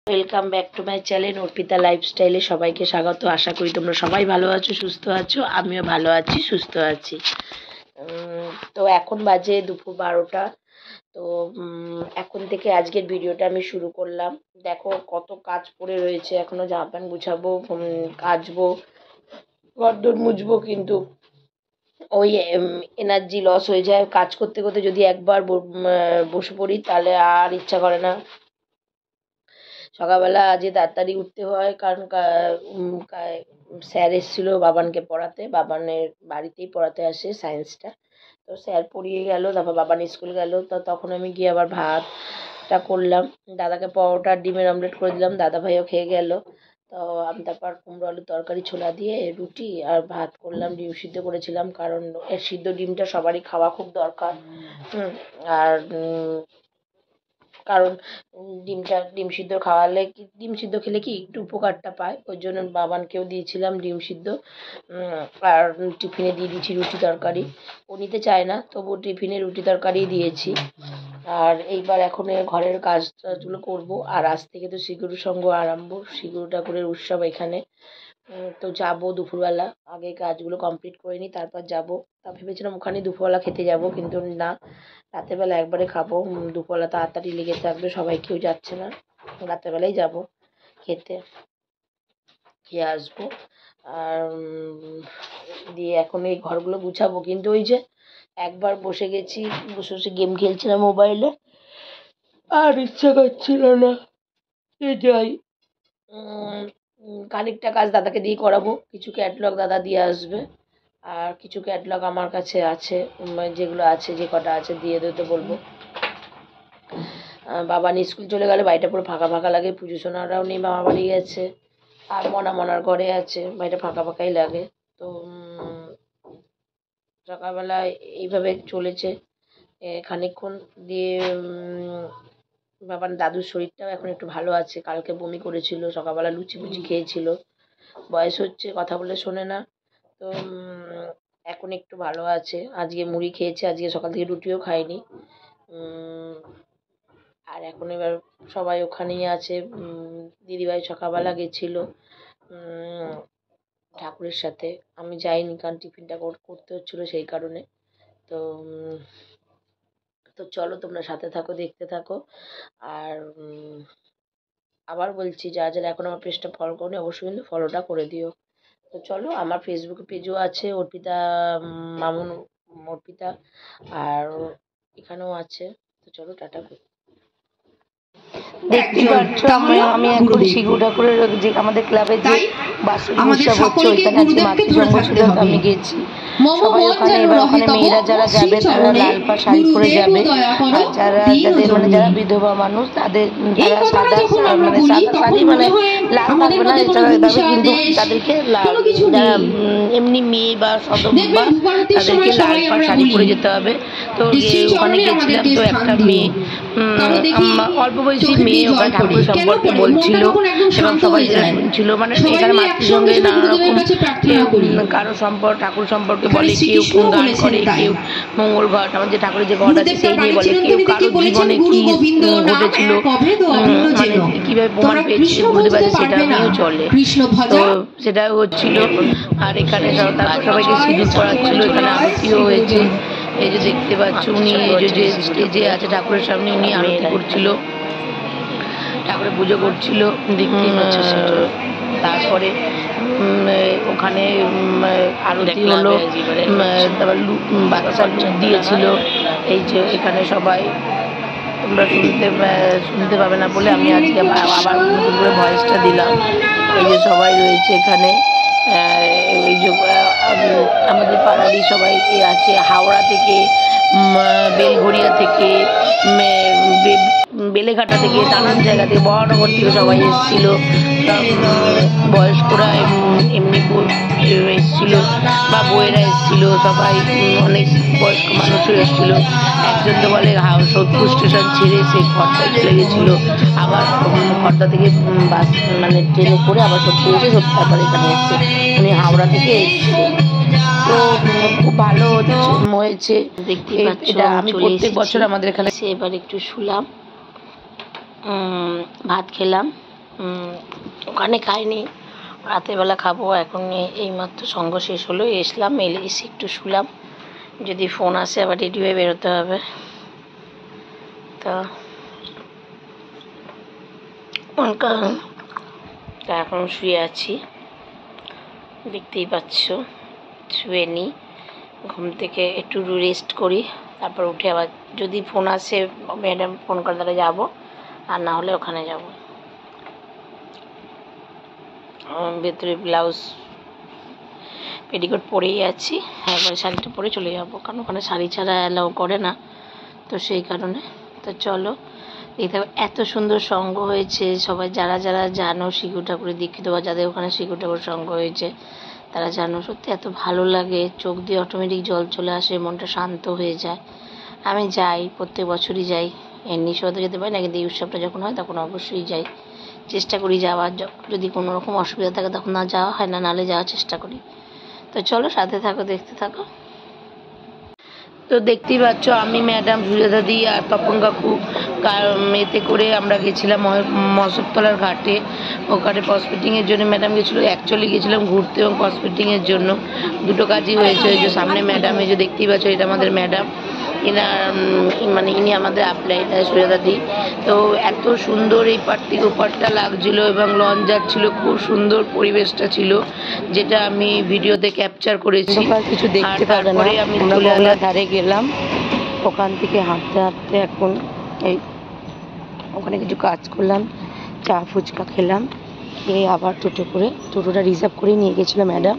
Welcome back to my channel Arpita লাইফস্টাইলে সবাইকে স্বাগত। আশা করি তোমরা সবাই ভালো আছো, সুস্থ আছো। আমিও ভালো আছি, সুস্থ আছি। তো এখন বাজে দুপুর 12টা। তো এখন থেকে আজকের ভিডিওটা আমি শুরু করলাম। দেখো কত কাজ পড়ে রয়েছে, এখনো জামা প্যান্ট গুছাবো, কাচবো, ঘরদোর মুছবো, কিন্তু ওই এনার্জি লস হয়ে যায় কাজ করতে করতে। যদি একবার বসে পড়ি তাহলে আর ইচ্ছা করে না। সকালবেলা আজকে তাড়াতাড়ি উঠতে হয়, কারণ স্যার এসেছিলো বাবানকে পড়াতে। বাবানের বাড়িতেই পড়াতে আসে সায়েন্সটা। তো স্যার পড়িয়ে গেল, তারপর বাবান স্কুল গেল। তো তখন আমি গিয়ে আবার ভাতটা করলাম, দাদাকে পরোটা ডিমের অমলেট করে দিলাম, দাদা ভাইও খেয়ে গেল। তো আমি তারপর কুমড়ো আলুর তরকারি ছোলা দিয়ে রুটি আর ভাত করলাম, ডিম সিদ্ধ করেছিলাম, কারণ সিদ্ধ ডিমটা সবারই খাওয়া খুব দরকার। আর কারণ ডিম সিদ্ধ খাওয়ালে কি, ডিম সিদ্ধ খেলে কি একটু উপকারটা পায়, ওই জন্য বাবানকেও দিয়েছিলাম ডিম সিদ্ধ। আর টিফিনে দিয়ে দিয়েছি রুটি তরকারি। ও নিতে চায় না, তবু টিফিনে রুটি তরকারি দিয়েছি। আর এইবার এখন ঘরের কাজ টাজগুলো করবো। আর আজ থেকে তো শ্রীগুরু সংঘ আরম্ভ, শ্রীগুরু ঠাকুরের উৎসব এখানে। তো যাবো দুপুরবেলা, আগে কাজগুলো কমপ্লিট করে নিই, তারপর যাবো। তা ভেবেছিলাম ওখানে দুপুরবেলা খেতে যাব, কিন্তু না, রাতেরবেলা একবারে খাবো। দুপুরবেলা তাড়াতাড়ি লেগে থাকবে, সবাই কেউ যাচ্ছে না, রাতেরবেলাই যাব খেতে, খেয়ে আসবো। আর দিয়ে এখন এই ঘরগুলো গুছাবো, কিন্তু ওই যে একবার বসে গেছি, বসে বসে গেম খেলছিলাম মোবাইলে, আর ইচ্ছা করছিল না যাই। খানিকটা কাজ দাদাকে দিয়ে করাবো, কিছু ক্যাটলগ দাদা দিয়ে আসবে, আর কিছু ক্যাটলগ আমার কাছে আছে, যেগুলো আছে, যে কটা আছে দিয়ে দিতে বলবো। বাবা স্কুল চলে গেলে বাড়িটা পুরো ফাঁকা ফাঁকা লাগে। পুজো সোনারাও নেই, মামা বাড়ি গেছে, আর মনার ঘরে আছে, বাড়িটা ফাঁকা ফাঁকাই লাগে। তো সকালবেলা এইভাবে চলেছে খানিকক্ষণ দিয়ে। বাবার দাদুর শরীরটাও এখন একটু ভালো আছে, কালকে বমি করেছিল, সকালবেলা লুচি ফুচি খেয়েছিল, বয়স হচ্ছে, কথা বলে শোনে না। তো এখন একটু ভালো আছে। আজকে মুড়ি খেয়েছে, আজকে সকাল থেকে রুটিও খায়নি। আর এখন এবার সবাই ওখানেই আছে। দিদিভাই সকালবেলা গেছিল ঠাকুরের সাথে, আমি যাইনি, কারণ টিফিনটা করতে হচ্ছিলো সেই কারণে। তো তো চলো তোমরা সাথে থাকো, দেখতে থাকো। আর আবার বলছি, যারা যারা এখন আমার পেজটা ফলো করোনি অবশ্যই কিন্তু ফলোটা করে দিও। তো চলো, আমার ফেসবুক পেজও আছে অর্পিতা মামুন অর্পিতা, আর এখানেও আছে। তো চলো, টাটা। দেখতে পাচ্ছ আমি এখন শ্রীগুরু ঠাকুরের যে আমাদের ক্লাবে যে বার্ষিক উৎসব হচ্ছে, ওইখানে আজকে মাতৃসংঘ ছিল, তো আমি গেছি। সবাই ওখানে, এবার ওখানে মেয়েরা যারা যাবে তারা লাল পাড় শাড়ি পরে যাবে, আর যাদের যারা বিধবা মানুষ তাদের, যারা সাদা শাড়ি লাল থাকবে না, এছাড়া যাবে, কিন্তু তাদেরকে লাল, যারা এমনি মেয়ে বা সদস্য তাদেরকে লাল পাড় শাড়ি পরে যেতে হবে। তো ওখানে গেছিলাম, তো একটা মেয়ে, অল্প বয়সী মেয়ে, ওখানে ঠাকুর সম্পর্কে বলছিল এবং সবাই শুনছিল। এখানে মাতৃসংঘে নানা রকম কারো ঠাকুর সম্পর্কে বলে, কেউ গান করে, কেউ মঙ্গল ঘট, আমাদের ঠাকুরের যে ঘট আছে সেই নিয়ে বলে, কেউ কারো জীবনে কি ঘটেছিল, কিভাবে প্রমাণ পেয়েছিল বুঝতে পারছে, সেটা নিয়েও চলে। তো সেটাও হচ্ছিল। আর এখানে সবাইকে সিঁদুর পড়াচ্ছিল, এখানে আরতিও হয়েছে। এই যে দেখতে পাচ্ছ, উনি যে স্টেজে আছে ঠাকুরের সামনে, উনি আরতি করছিল, ঠাকুরের পুজো করছিল, দেখতেই পাচ্ছ। তারপরে ওখানে আরতি হলো, তারপর বাচ্চা লুক দিয়েছিল। এই যে এখানে সবাই, তোমরা শুনতে পাবে না বলে আমি আজকে আবার নতুন করে ভয়েসটা দিলাম। এই যে সবাই রয়েছে এখানে, এই যে আমাদের পাড়ারই সবাই আছে, হাওড়া থেকে, বেলঘড়িয়া থেকে, বেলেঘাটা থেকে, নানান জায়গা থেকে, বরানগর থেকে সবাই এসেছিল। বয়স্করা এমনি এসেছিল, বা বইয়েরা এসেছিল, সবাই অনেক বয়স্ক মানুষও এসেছিল। একজন তো বলে সোদপুর স্টেশন ছেড়ে সে খড়দায় চলে গেছিলো, আবার খড়দা থেকে বাস ট্রেনে করে আবার সোদপুর এসে তারপরে এখানে এসছে, উনি হাওড়া থেকে এসছে। তো খুব ভালো হয়েছে দেখতে পাচ্ছি। আমি প্রত্যেক বছর আমাদের এখানে, এবার একটু শুলাম, ভাত খেলাম, ওখানে খাইনি, রাতেরবেলা খাবো। এখন এইমাত্র সঙ্গ শেষ হলো, এসে একটু শুলাম, যদি ফোন আসে আবার রেডি হয়ে বেরোতে হবে। তো এখন শুয়ে আছি, দেখতেই পাচ্ছ। শুয়ে নিই, ঘুম থেকে একটু রেস্ট করি, তারপর উঠে আবার যদি ফোন আসে ম্যাডাম ফোন করে তাহলে যাবো, আর না হলে ওখানে যাব। ভেতরে ব্লাউজ পেটিকোট পরেই আছি, একবারে শাড়িটা পরে চলে যাবো, কারণ ওখানে শাড়ি ছাড়া অ্যালাউ করে না, তো সেই কারণে। তো চলো, দেখতে এত সুন্দর সঙ্গ হয়েছে। সবাই যারা যারা জানো শিশু ঠাকুরের দীক্ষিত বা যাদের ওখানে শিশু ঠাকুর সঙ্গ হয়েছে তারা জানো, সত্যি এত ভালো লাগে, চোখ দিয়ে অটোমেটিক জল চলে আসে, মনটা শান্ত হয়ে যায়। আমি যাই, প্রত্যেক বছরই যাই, এমনি সময় যেতে পারি না, কিন্তু এই উৎসবটা যখন হয় তখন অবশ্যই যাই, চেষ্টা করি যাওয়ার। যদি কোনো রকম অসুবিধা থাকে তখন না যাওয়া হয় না, নাহলে যাওয়ার চেষ্টা করি। তো চলো, সাথে থাকো, দেখতে থাকো। তো দেখতেই পাচ্ছ, আমি ম্যাডাম সুজাতা দি আর তপন কাকু এতে করে আমরা গেছিলাম মশবতলার ঘাটে। ওখানে প্রসপেক্টিংয়ের জন্য ম্যাডাম গেছিলো, অ্যাকচুয়ালি গেছিলাম ঘুরতে এবং প্রসপেক্টিংয়ের জন্য, দুটো কাজই হয়েছে। ওই যে সামনে ম্যাডাম, এই যে দেখতেই পাচ্ছ, এটা আমাদের ম্যাডাম, ইনি আমাদের আপলাইন সুজাতা দি। তো এত সুন্দর এই পার থেকে ওপারটা লাগছিলো এবং লঞ্চ যাচ্ছিল, খুব সুন্দর পরিবেশটা ছিল, যেটা আমি ভিডিওতে ক্যাপচার করেছি। কিছু দেখতে পাবে না, আমি চলে ধারে গেলাম, ওখান থেকে হাঁটতে হাঁটতে এখন এই ওখানে কিছু কাজ করলাম, চা ফুচকা খেলাম, খেয়ে আবার টোটোটা রিজার্ভ করে নিয়ে গেছিলো ম্যাডাম,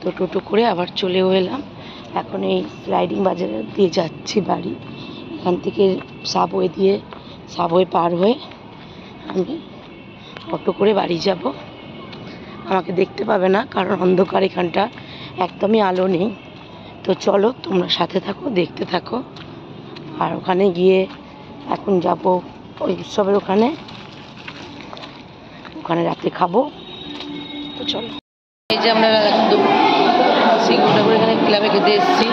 তো টোটো করে আবার চলেও এলাম। এখন এই স্লাইডিং বাজার দিয়ে যাচ্ছি বাড়ি, এখান থেকে সাবওয়ে পার হয়ে আমি অটো করে বাড়ি যাব। আমাকে দেখতে পাবে না, কারণ অন্ধকার, এখানটা একদমই আলো নেই। তো চলো, তোমরা সাথে থাকো, দেখতে থাকো। আর ওখানে গিয়ে এখন যাব ওই উৎসবের ওখানে রাতে খাবো। তো চলো, এই যে আমরা সিঙ্গুরটা করে এখানে ক্লাবে খেতে এসেছি।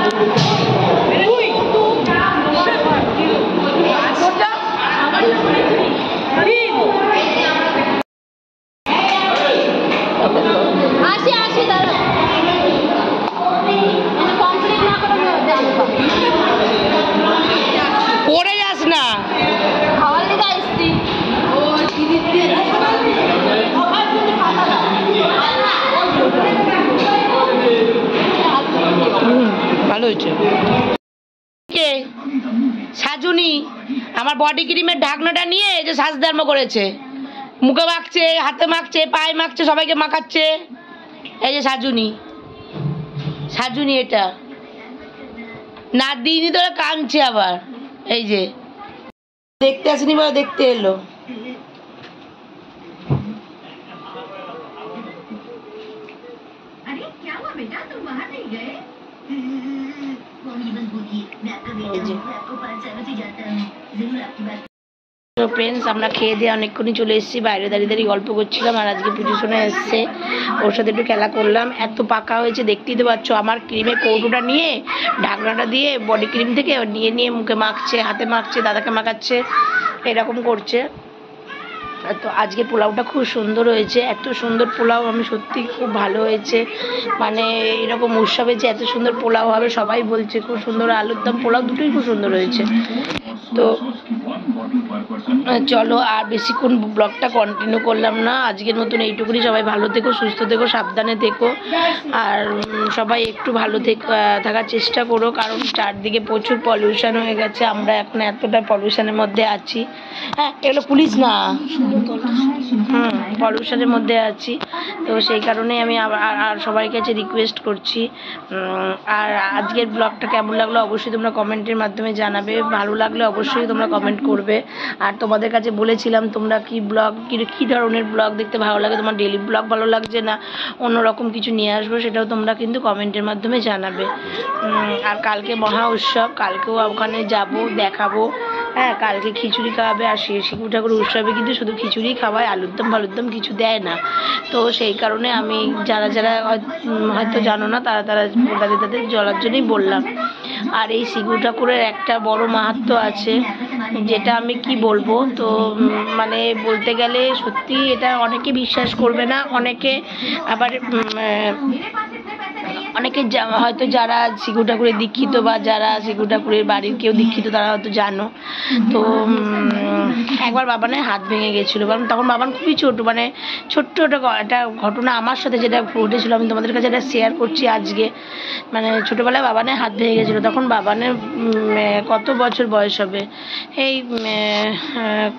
পড়ে যাস না, ভালো হয়েছে। কে সাজুনি আমার বডি ক্রিমের ঢাকনাটা নিয়ে যে সাজধর্ম করেছে, মুখে মাখছে, হাতে মাখছে, পায়ে মাখছে, সবাইকে মাখাচ্ছে। এই যে সাজুনি এটা না দিইনি তোরা, কাঁদছে আবার। এই যে দেখতে আসেনি বা দেখতে এলো। তো ফ্রেন্ডস, আমরা খেয়ে দিয়ে অনেকক্ষণই চলে এসেছি, বাইরে দাঁড়িয়ে গল্প করছিলাম। আর আজকে পুজোশোনা এসছে, ওর সাথে একটু খেলা করলাম। এত পাকা হয়েছে দেখতেই তো পাচ্ছ। আমার ক্রিমের কৌটোটা নিয়ে ঢাকনাটা দিয়ে বডি ক্রিম থেকে নিয়ে মুখে মাখছে, হাতে মাখছে, দাদাকে মাখাচ্ছে, এরকম করছে। তো আজকে পোলাওটা খুব সুন্দর হয়েছে, এত সুন্দর পোলাও, আমি সত্যি খুব ভালো হয়েছে। মানে এরকম উৎসবে যে এত সুন্দর পোলাও হবে সবাই বলছে, খুব সুন্দর। আলুর দম পোলাও দুটোই খুব সুন্দর হয়েছে। তো চলো, আর বেশিক্ষণ ব্লগটা কন্টিনিউ করলাম না, আজকের মতন এইটুকুনি। সবাই ভালো থেকো, সুস্থ থেকো, সাবধানে থেকো, আর সবাই একটু ভালো থাকার চেষ্টা করো, কারণ চারদিকে প্রচুর পলিউশন হয়ে গেছে। আমরা এখন এতটা পলিউশনের মধ্যে আছি। হ্যাঁ, এগুলো পুলিশ না, পলিউশনের মধ্যে আছি। তো সেই কারণে আমি আর সবার কাছে রিকোয়েস্ট করছি। আর আজকের ব্লগটা কেমন লাগলো অবশ্যই তোমরা কমেন্টের মাধ্যমে জানাবে, ভালো লাগলে অবশ্যই তোমরা কমেন্ট করবে। আর তোমাদের কাছে বলেছিলাম তোমরা কী ধরনের ব্লগ দেখতে ভালো লাগে, তোমার ডেলি ব্লগ ভালো লাগছে না অন্যরকম কিছু নিয়ে আসবো, সেটাও তোমরা কিন্তু কমেন্টের মাধ্যমে জানাবে। আর কালকে মহা উৎসব, কালকেও ওখানে যাব, দেখাবো। হ্যাঁ, কালকে খিচুড়ি খাওয়াবে। আর শিশু ঠাকুর উৎসবে কিন্তু শুধু খিচুড়ি খাওয়ায়, আলুর দম কিছু দেয় না। তো সেই কারণে আমি যারা হয়তো জানো না তাদের জলার জন্যই বললাম। আর এই শিশু ঠাকুরের একটা বড় মাহাত্ম্য আছে, যেটা আমি কি বলবো, তো মানে বলতে গেলে সত্যি এটা অনেকে বিশ্বাস করবে না, অনেকে আবার অনেকে হয়তো যারা শিবু ঠাকুরের দীক্ষিত বা যারা শিবু ঠাকুরের বাড়ির কেউ দীক্ষিত তারা হয়তো জানো। তো একবার বাবানের হাত ভেঙে গেছিলো, কারণ তখন বাবান খুবই ছোট, মানে ছোট্ট একটা ঘটনা আমার সাথে যেটা ঘটেছিল আমি তোমাদের কাছে এটা শেয়ার করছি আজকে। মানে ছোটোবেলায় বাবানের হাত ভেঙে গেছিলো, তখন বাবানের কত বছর বয়স হবে, এই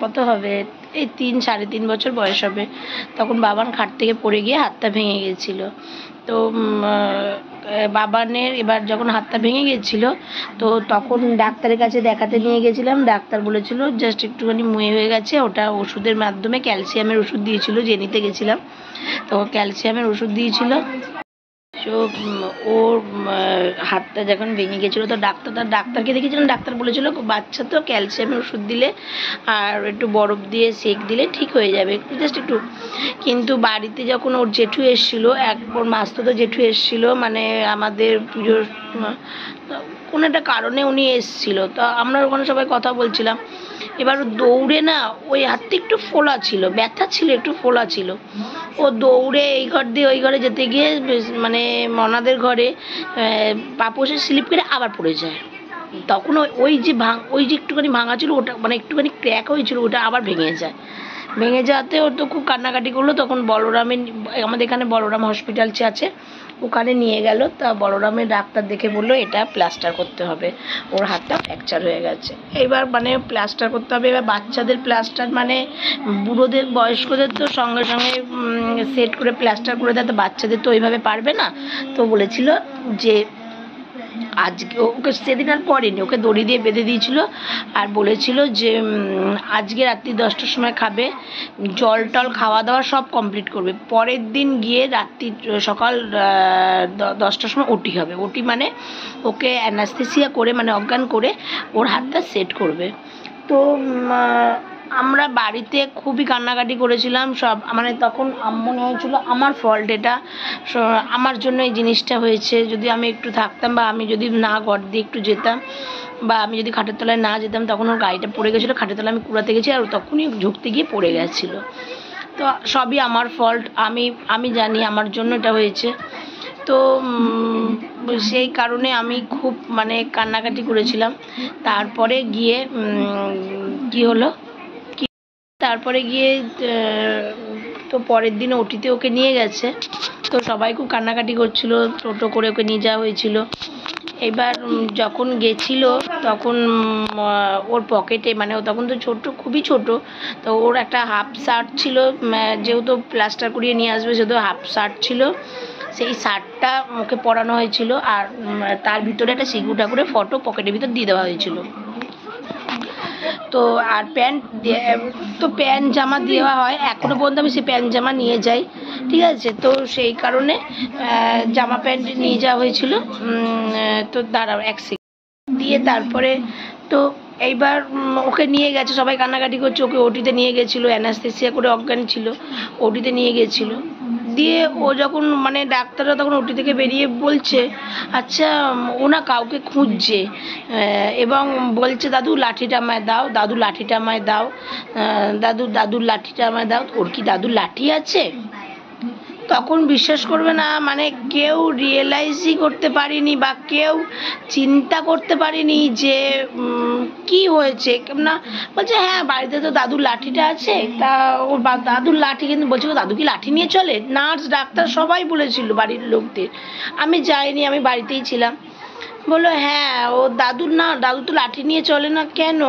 কত হবে, এই 3-3.5 বছর বয়স হবে। তখন বাবান খাট থেকে পড়ে গিয়ে হাতটা ভেঙে গেছিলো। তো বাবানের এবার যখন হাতটা ভেঙে গেছিল, তো তখন ডাক্তারের কাছে দেখাতে নিয়ে গেছিলাম। ডাক্তার বলেছিল জাস্ট একটুখানি মুয়ে হয়ে গেছে, ওটা ওষুধের মাধ্যমে ক্যালসিয়ামের ওষুধ দিয়েছিল, যে নিতে গেছিলাম তো ক্যালসিয়ামের ওষুধ দিয়েছিল। তো ওর হাতটা যখন ভেঙে গেছিলো তো ডাক্তারকে দেখেছিলাম, ডাক্তার বলেছিল বাচ্চা তো ক্যালসিয়ামের ওষুধ দিলে আর একটু বরফ দিয়ে সেক দিলে ঠিক হয়ে যাবে, জাস্ট একটু। কিন্তু বাড়িতে যখন ওর জেঠু এসেছিলো, ওর মাস্তুতো জেঠু এসেছিলো, মানে আমাদের পুজোর কোনো একটা কারণে উনি এসেছিলো, তো আমরা ওখানে সবাই কথা বলছিলাম। এবার দৌড়ে না, ওই হাতটা একটু ফোলা ছিল, ব্যথা ছিল, একটু ফোলা ছিল, ও দৌড়ে এই ঘর দিয়ে ওই ঘরে যেতে গিয়ে মানে মনাদের ঘরে পাপোশে স্লিপ করে আবার পড়ে যায়। তখন ওই যে একটুখানি ভাঙা ছিল ওটা, মানে একটুখানি ক্র্যাক হয়েছিল, ওটা আবার ভেঙে যায়। ভেঙে যাওয়াতে ওর তো খুব কান্নাকাটি করলো। তখন বলরামের, আমাদের এখানে বলরাম হসপিটাল আছে, ওখানে নিয়ে গেল। তা বলরামের ডাক্তার দেখে বললো এটা প্লাস্টার করতে হবে, ওর হাতটা ফ্র্যাকচার হয়ে গেছে। এবার মানে প্লাস্টার করতে হবে। এবার বাচ্চাদের প্লাস্টার মানে বুড়োদের বয়স্কদের তো সঙ্গে সঙ্গে সেট করে প্লাস্টার করে দেয়, তো বাচ্চাদের তো ওইভাবে পারবে না। তো বলেছিল যে আজকে ওকে সেদিন আর পড়েনি, ওকে দড়ি দিয়ে বেঁধে দিয়েছিল আর বলেছিল যে আজকে রাত্রি 10টার সময় খাবে, জল টল খাওয়া দাওয়া সব কমপ্লিট করবে, পরের দিন গিয়ে রাত্রি সকাল 10টার সময় ওটি হবে। ওটি মানে ওকে অ্যানাস্থেসিয়া করে, মানে অজ্ঞান করে ওর হাতটা সেট করবে। তো আমরা বাড়িতে খুবই কান্নাকাটি করেছিলাম সব, মানে তখন মনে হয়েছিল আমার ফল্ট, এটা আমার জন্য এই জিনিসটা হয়েছে। যদি আমি একটু থাকতাম বা আমি যদি না ঘর দিয়ে একটু যেতাম বা আমি যদি খাটের তলায় না যেতাম, তখন ওর গাড়িটা পড়ে গেছিলো, খাটের তলায় আমি কুড়াতে গেছি আর তখনই ঝুঁকতে গিয়ে পড়ে গেছিলো। তো সবই আমার ফল্ট, আমি জানি আমার জন্য এটা হয়েছে। তো সেই কারণে আমি খুব মানে কান্নাকাটি করেছিলাম। তারপরে গিয়ে কি হলো, তারপরে গিয়ে তো পরের দিন ওটিতে ওকে নিয়ে গেছে, তো সবাই খুব কান্নাকাটি করছিল, টোটো করে ওকে নিয়ে যাওয়া হয়েছিল। এবার যখন গেছিল তখন ওর পকেটে, মানে ও তখন তো ছোট, খুবই ছোট, তো ওর একটা হাফ শার্ট ছিল, যেহেতু প্লাস্টার করিয়ে নিয়ে আসবে সেহেতু হাফ শার্ট ছিল, সেই শার্টটা ওকে পরানো হয়েছিল আর তার ভিতরে একটা শিবু ঠাকুরের ফটো পকেটের ভিতর দিয়ে দেওয়া হয়েছিল। তো আর প্যান্ট, তো প্যান্ট জামা দেওয়া হয়, এখনো পর্যন্ত আমি সেই প্যান্ট জামা নিয়ে যাই, ঠিক আছে। তো সেই কারণে জামা প্যান্ট নিয়ে যাওয়া হয়েছিল। তো দাঁড়াও এক সেকেন্ড দিয়ে তারপরে তো এইবার ওকে নিয়ে গেছে, সবাই কান্নাকাটি করছে, ওকে ওটিতে নিয়ে গেছিলো, অ্যানাস্থেসিয়া করে অজ্ঞান ছিল, ওটিতে নিয়ে গেছিলো। দিয়ে ও যখন মানে ডাক্তাররা তখন ওটি থেকে বেরিয়ে বলছে আচ্ছা ওনা কাউকে খুঁজছে এবং বলছে দাদু লাঠিটা আমায় দাও, দাদু লাঠিটা আমায় দাও, দাদুর লাঠিটা আমায় দাও। ওর কি দাদুর লাঠি আছে? তখন বিশ্বাস করবে না, মানে কেউ রিয়েলাইজই করতে পারিনি বা কেউ চিন্তা করতে পারিনি যে কি হয়েছে না। বলছে হ্যাঁ বাড়িতে তো দাদুর লাঠিটা আছে, তা ওর দাদুর লাঠি, কিন্তু বলছে দাদু কি লাঠি নিয়ে চলে? নার্স ডাক্তার সবাই বলেছিল বাড়ির লোকদের, আমি যাইনি, আমি বাড়িতেই ছিলাম। বললো হ্যাঁ ও দাদুর না, দাদু তো লাঠি নিয়ে চলে না। কেন?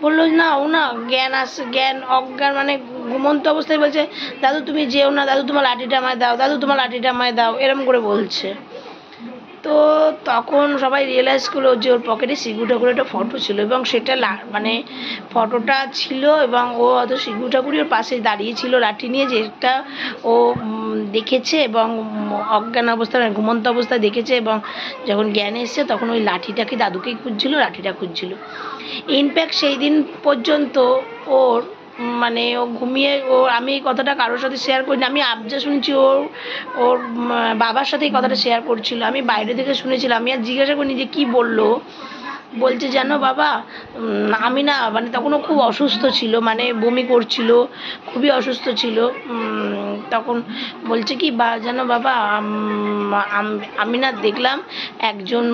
বললো না ও না জ্ঞান আসে, জ্ঞান অজ্ঞান মানে ঘুমন্ত অবস্থায় বলছে দাদু তুমি যেও না, দাদু তোমার লাঠিটা আমায় দাও, দাদু তোমার লাঠিটা আমায় দাও, এরম করে বলছে। তো তখন সবাই রিয়েলাইজ করলো যে ওর পকেটে শিবু ঠাকুরের একটা ফটো ছিল এবং সেটা মানে ফটোটা ছিল এবং ও হয়তো শিবু ঠাকুরের পাশে দাঁড়িয়ে ছিল লাঠি নিয়ে, যেটা ও দেখেছে এবং অজ্ঞান অবস্থায় মানে ঘুমন্ত অবস্থায় দেখেছে, এবং যখন জ্ঞান এসছে তখন ওই লাঠিটাকে দাদুকেই খুঁজছিল, লাঠিটা খুঁজছিল। ইনফ্যাক্ট সেই দিন পর্যন্ত ওর মানে ও ঘুমিয়ে, আমি এই কথাটা কারোর সাথে শেয়ার করিনি, আমি আবজা শুনছি ওর বাবার সাথে এই কথাটা শেয়ার করছিল, আমি বাইরে থেকে শুনেছিলাম, আমি আর জিজ্ঞাসা করিনি যে কী বললো। বলছে জানো বাবা, আমি না মানে তখনও খুব অসুস্থ ছিল, মানে বমি করছিল, খুবই অসুস্থ ছিল। তখন বলছে কি জানো বাবা, আমি না দেখলাম একজন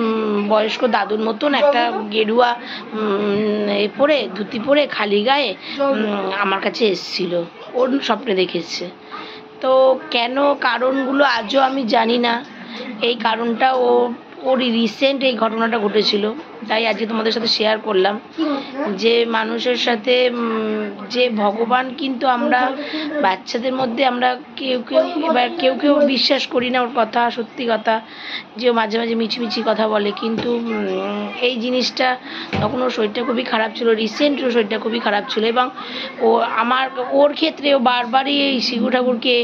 বয়স্ক দাদুর মতন একটা গেরুয়া পরে, ধুতি পরে, খালি গায়ে আমার কাছে এসেছিল, ওর স্বপ্নে দেখেছে। তো কেন, কারণগুলো আজও আমি জানি না। এই কারণটা ওর রিসেন্ট এই ঘটনাটা ঘটেছিল, তাই আজকে তোমাদের সাথে শেয়ার করলাম যে মানুষের সাথে যে ভগবান, কিন্তু আমরা বাচ্চাদের মধ্যে আমরা কেউ কেউ বিশ্বাস করি না ওর কথা, সত্যি কথা, যে মাঝে মাঝে মিছিমিছি কথা বলে, কিন্তু এই জিনিসটা তখন ওর শরীরটা খুবই খারাপ ছিল, রিসেন্ট ওর শরীরটা খুবই খারাপ ছিল, এবং ওর ক্ষেত্রে ও বারবারই এই শিবু ঠাকুরকে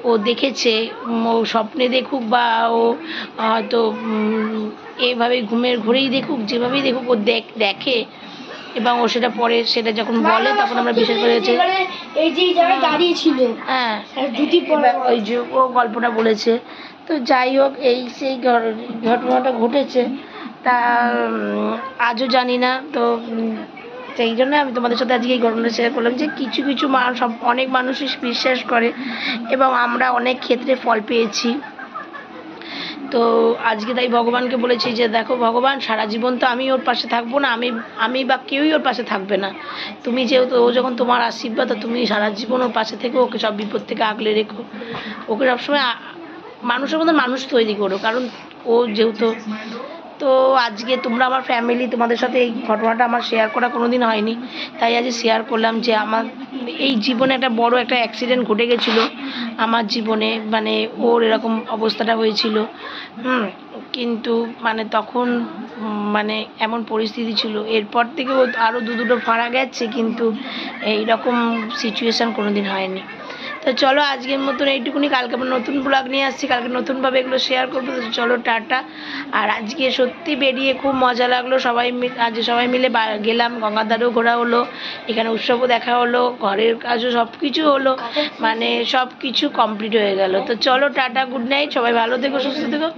ও দেখেছে, ও স্বপ্নে দেখুক বা ও হয়তো এইভাবে ঘুরেই দেখুক, যেভাবেই দেখুক, ও দেখে, এবং ও সেটা পরে সেটা যখন বলে তখন আমরা বিশ্বাস করেছি। এই যে জায়গায় দাঁড়িয়ে ছিল, হ্যাঁ, ওই যে ও গল্পটা বলেছে। তো যাই হোক, সেই ঘটনাটা ঘটেছে, তা আজও জানি না। তো সেই জন্য আমি তোমাদের সাথে আজকে এই ঘটনাটা শেয়ার করলাম যে কিছু কিছু অনেক মানুষই বিশ্বাস করে, এবং আমরা অনেক ক্ষেত্রে ফল পেয়েছি। তো আজকে তাই ভগবানকে বলেছি যে দেখো ভগবান, সারা জীবন তো আমি ওর পাশে থাকবো না, আমি বা কেউই ওর পাশে থাকবে না, তুমি যেহেতু ও যখন তোমার আশীর্বাদ, তুমি সারা জীবন ওর পাশে থেকে ওকে সব বিপদ থেকে আগলে রেখো, ওকে সবসময় মানুষের মধ্যে মানুষ তৈরি করো, কারণ ও যেহেতু। তো আজকে তোমরা আমার ফ্যামিলি, তোমাদের সাথে এই ঘটনাটা আমার শেয়ার করা কোনোদিন হয়নি, তাই আজ শেয়ার করলাম যে আমার এই জীবনে একটা বড় একটা অ্যাক্সিডেন্ট ঘটে গেছিলো আমার জীবনে, মানে ওর এরকম অবস্থাটা হয়েছিল। কিন্তু মানে তখন মানে এমন পরিস্থিতি ছিল, এরপর থেকে ও আরও দুটো ফাড়া গেছে, কিন্তু এইরকম সিচুয়েশান কোনোদিন হয়নি। তো চলো আজকের মতন এইটুকুনি, কালকে আমরা নতুন ব্লগ নিয়ে আসছি, কালকে নতুনভাবে এগুলো শেয়ার করবো। তো চলো টাটা। আর আজকে সত্যি বেরিয়ে খুব মজা লাগলো, আজ সবাই মিলে গেলাম, গঙ্গাধারেও ঘোরা হলো, এখানে উৎসবও দেখা হলো, ঘরের কাজও সব কিছু হলো, মানে সব কিছু কমপ্লিট হয়ে গেল। তো চলো টাটা, গুড নাইট, সবাই ভালো থেকো, সুস্থ থেকো।